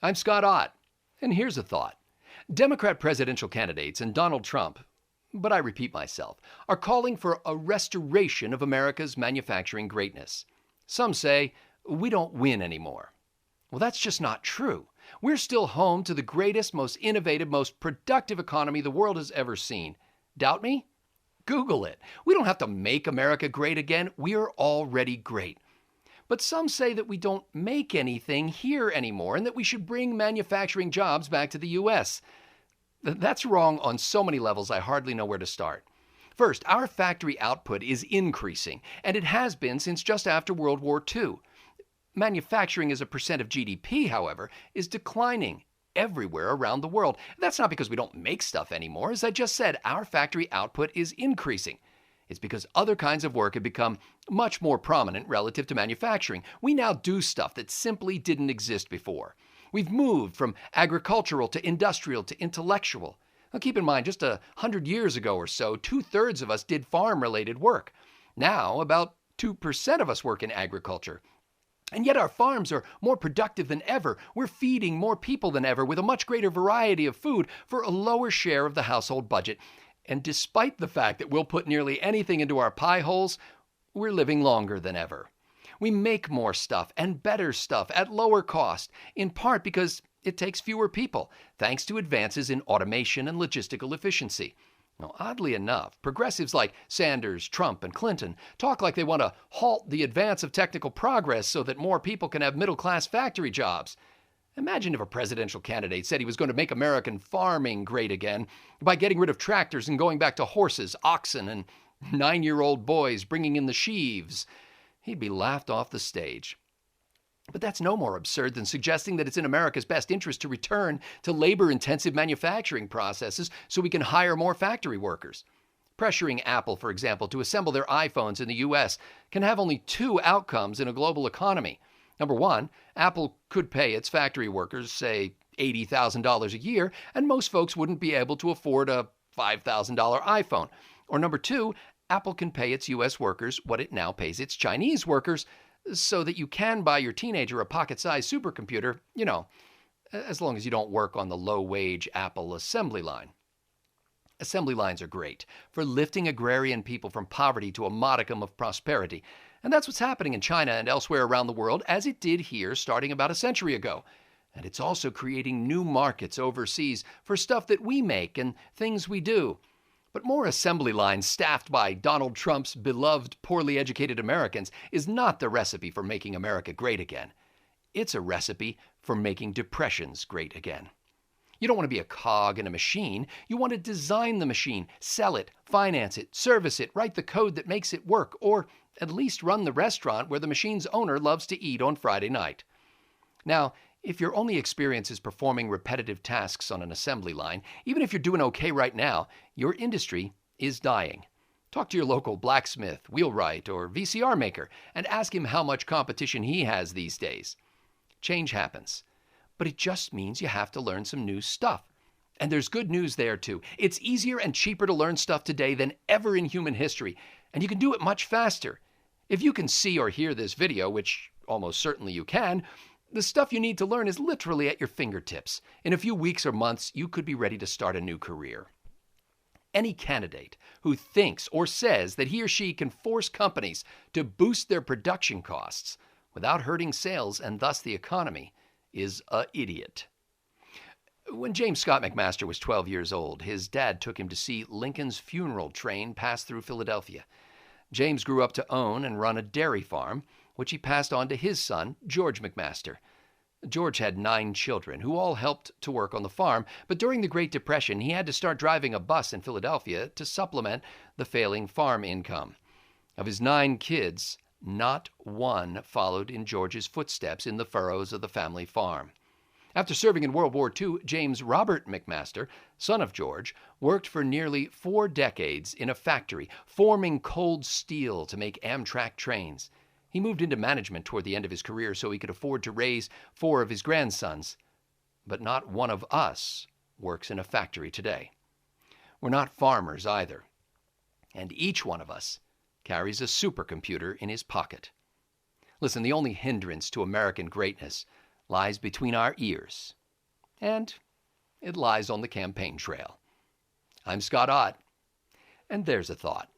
I'm Scott Ott, and here's a thought. Democrat presidential candidates and Donald Trump, but I repeat myself, are calling for a restoration of America's manufacturing greatness. Some say, we don't win anymore. Well, that's just not true. We're still home to the greatest, most innovative, most productive economy the world has ever seen. Doubt me? Google it. We don't have to make America great again. We are already great. But some say that we don't make anything here anymore and that we should bring manufacturing jobs back to the U.S. That's wrong on so many levels I hardly know where to start. First, our factory output is increasing, and it has been since just after World War II. Manufacturing as a percent of GDP, however, is declining everywhere around the world. That's not because we don't make stuff anymore. As I just said, our factory output is increasing. It's because other kinds of work have become much more prominent relative to manufacturing. We now do stuff that simply didn't exist before. We've moved from agricultural to industrial to intellectual. Now keep in mind, just 100 years ago or so, 2/3 of us did farm-related work. Now, about 2% of us work in agriculture. And yet our farms are more productive than ever. We're feeding more people than ever with a much greater variety of food for a lower share of the household budget. And despite the fact that we'll put nearly anything into our pie holes, we're living longer than ever. We make more stuff and better stuff at lower cost, in part because it takes fewer people, thanks to advances in automation and logistical efficiency. Now, oddly enough, progressives like Sanders, Trump, and Clinton talk like they want to halt the advance of technical progress so that more people can have middle-class factory jobs. Imagine if a presidential candidate said he was going to make American farming great again by getting rid of tractors and going back to horses, oxen, and 9-year-old boys bringing in the sheaves. He'd be laughed off the stage. But that's no more absurd than suggesting that it's in America's best interest to return to labor-intensive manufacturing processes so we can hire more factory workers. Pressuring Apple, for example, to assemble their iPhones in the U.S. can have only two outcomes in a global economy. Number one, Apple could pay its factory workers, say, $80,000 a year, and most folks wouldn't be able to afford a $5,000 iPhone. Or number two, Apple can pay its U.S. workers what it now pays its Chinese workers, so that you can buy your teenager a pocket-sized supercomputer, as long as you don't work on the low-wage Apple assembly line. Assembly lines are great for lifting agrarian people from poverty to a modicum of prosperity. And that's what's happening in China and elsewhere around the world, as it did here starting about a century ago. And it's also creating new markets overseas for stuff that we make and things we do. But more assembly lines staffed by Donald Trump's beloved, poorly educated Americans is not the recipe for making America great again. It's a recipe for making depressions great again. You don't want to be a cog in a machine. You want to design the machine, sell it, finance it, service it, write the code that makes it work, or at least run the restaurant where the machine's owner loves to eat on Friday night. Now, if your only experience is performing repetitive tasks on an assembly line, even if you're doing okay right now, your industry is dying. Talk to your local blacksmith, wheelwright, or VCR maker and ask him how much competition he has these days. Change happens, but it just means you have to learn some new stuff. And there's good news there too. It's easier and cheaper to learn stuff today than ever in human history, and you can do it much faster. If you can see or hear this video, which almost certainly you can, the stuff you need to learn is literally at your fingertips. In a few weeks or months, you could be ready to start a new career. Any candidate who thinks or says that he or she can force companies to boost their production costs without hurting sales and thus the economy is an idiot. When James Scott McMaster was 12 years old, his dad took him to see Lincoln's funeral train pass through Philadelphia. James grew up to own and run a dairy farm, which he passed on to his son, George McMaster. George had 9 children who all helped to work on the farm, but during the Great Depression, he had to start driving a bus in Philadelphia to supplement the failing farm income. Of his 9 kids, not one followed in George's footsteps in the furrows of the family farm. After serving in World War II, James Robert McMaster, son of George, worked for nearly 4 decades in a factory, forming cold steel to make Amtrak trains. He moved into management toward the end of his career so he could afford to raise 4 of his grandsons. But not one of us works in a factory today. We're not farmers either. And each one of us carries a supercomputer in his pocket. Listen, the only hindrance to American greatness lies between our ears, and it lies on the campaign trail. I'm Scott Ott, and there's a thought.